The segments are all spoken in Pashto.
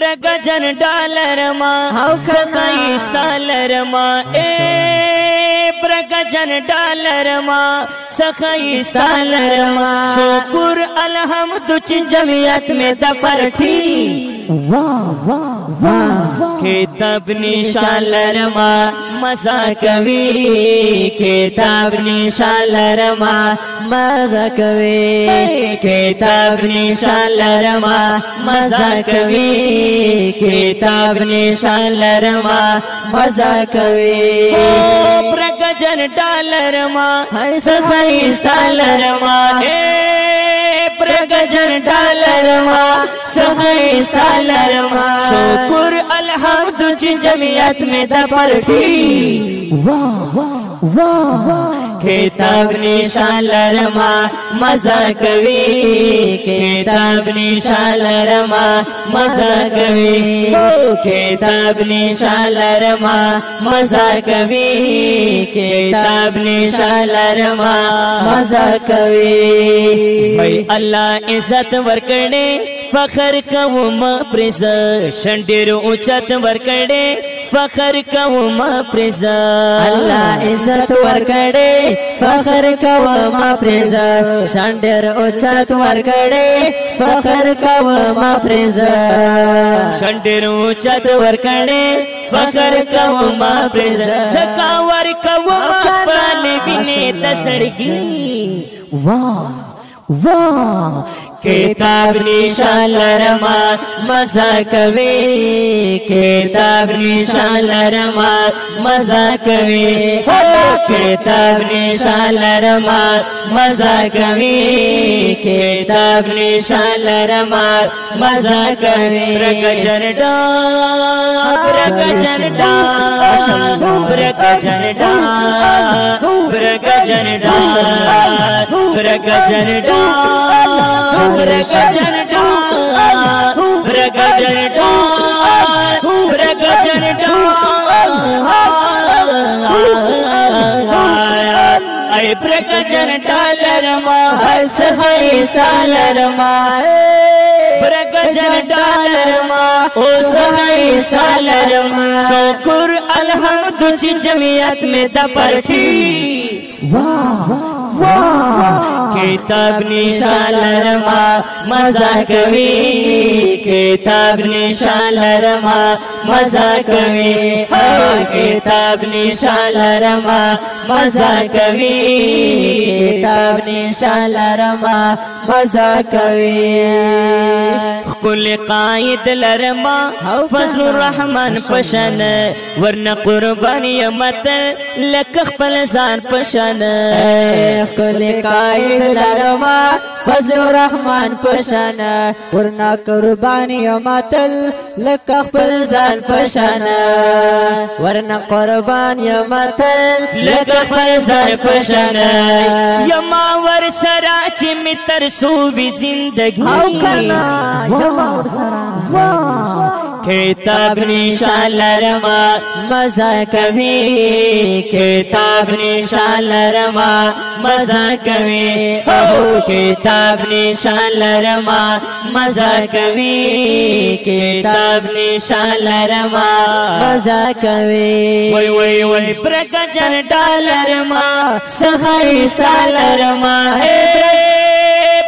برگجن ڈالر ما سخیستالر ما برگجن ڈالر ما سخیستالر ما شکر الحمد چی جمعیت میں دپرٹھی کتاب نشان لرما مزا کوي کتاب نشان لرما مزا کوي کتاب نشان لرما مزا کوي کتاب نشان لرما مزا کوي برگجن ڈالر ما سخیستالر ما برگجن ڈالر ما سخیستالر ما شکر الحمد چی جمعیت میں دپرٹھی کتاب نشان لرما مزا کوي کتاب نشان لرما مزا کوي کتاب نشان لرما مزا کوي کتاب نشان لرما مزا کوي بھائی اللہ عزت ورکڑے فخر کوم پرز شنډیر اوچت ورکړې فخر کوم پرز الله عزت ورکړې فخر کوم پرز شنډیر اوچت ورکړې فخر کوم پرز شنډیر اوچت ورکړې فخر کوم پرز زکا ور کوم پرل ویني تسړګي واہ کتاب نشان لرما مزا کوي کتاب نشان لرما مزا کوي کتاب نشان لرما مزا کوي کتاب نشان لرما مزا کوي برگجن ڈا برگجن ڈا برگجن ڈا برگجن ڈا برگجن ڈا برگجن ڈا برگجن ڈا برگجن ڈا اے برگجن ڈالر ما سخیستالر ما برگجن ڈالر ما او سخیستالر ما شکر الحمد چی جمعیت میں دپرٹھی کتاب نشان لرما مزا کوي کتاب نشان لرما مزا کوي کتاب نشان لرما مزا کوي کتاب نشان لرما مزا کوي کل قائد لرما فضل الرحمن پشن ورنه قربانی مت لک خپل ځان پشن کل قائد لرما فضل الرحمن پشن ورنا قربانی ماتل لک خپل ځان پشن ورنا قربانی ماتل لک خپل ځان پشن یما ور سرا چې متر سو وی زندگی کتاب نشان لرما مزا کوي کتاب نشان لرما مزا کوي کتاب نشان لرما مزا کوي کتاب نشان لرما مزا کوي وای وای وای برگجن ډالر ما سخیستالر ما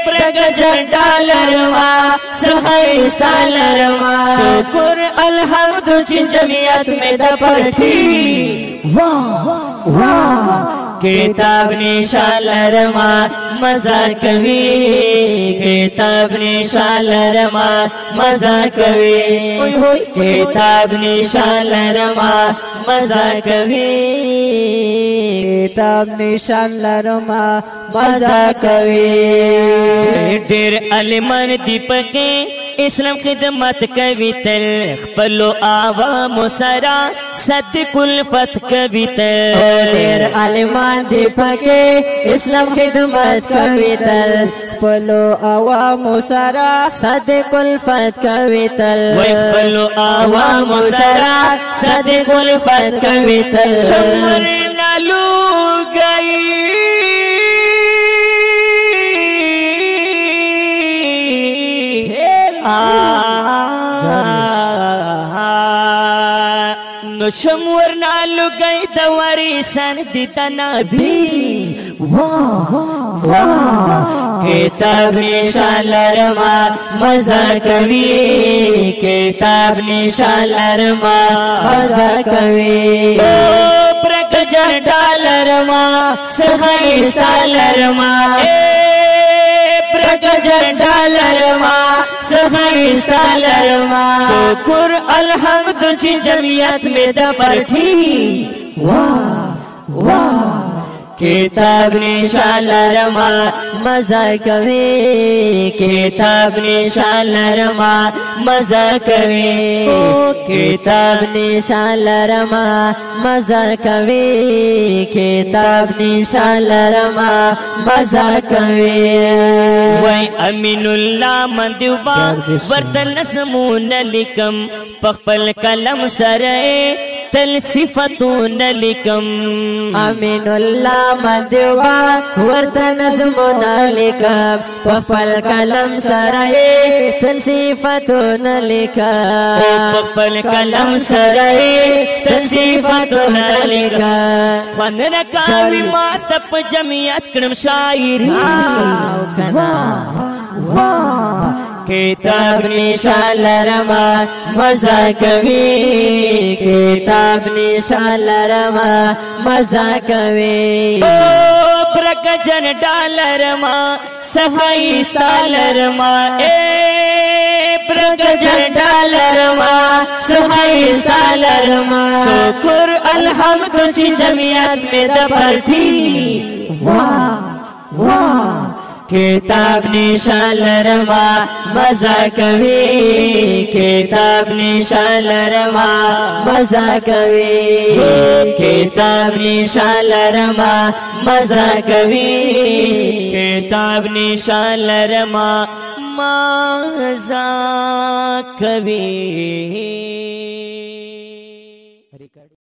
برگجن ډالر ما سخیستالر ما شکر الحمد چی جمعیت میں دپرٹھی کتاب نشان لرما مزا کوي کتاب نشان لرما مزا کوي کتاب نشان لرما مزا کوي کتاب نشان لرما مزا کوي ډېر عالمان دی پکې اسلام خدمت کوي تل خپلو عوامو سره صدق الفت کوي تل ډېر عالمان دی پکې اسلام خدمت کوي تل خپلو عوامو سره صدق الفت کوي تل خپلو عوامو سره صدق الفت کوي تل شمر نالو گئی यो शमवर नालू गई दवारी सन दितना भी किताब निशालरमा मजा कवि किताब निशालरमा मजा कवि प्रगजन डालरमा सहाय सालरमा प्रगजन डालरमा सहाय सालरमा शुक्र अल्हम्दु जमियत में दपरठी वाह वाह किताब निशालरमा मजा कवि किताब निशालरमा मजा कवि किताब निशालरमा मजा कवि किताब निशालरमा मजा कवि वै अमीनुल्लाह मंदुबा वर्तन समून लिकम पखपल कलम सरे तल सिफतून लिकम अमीनुल्लाह मंदुबा वर्तन समून लिकम पखपल कलम सरे तल सिफतून लिकम पखपल कलम सरे तल सिफतून लिकम वंदन कावी मातप जमियत क्रम शायरी किताब निशालरमा मजा कवि किताब निशालरमा मजा कवि प्रगजन डालरमा सहाय सालरमा प्रगजन डालरमा सहाय सालरमा शुक्र अल्हम्दु जमियत में दपरठी वाह वाह किताब निशालरमा मजा कवि किताब निशालरमा मजा कवि किताब निशालरमा मजा कवि किताब निशालरमा मजा कवि।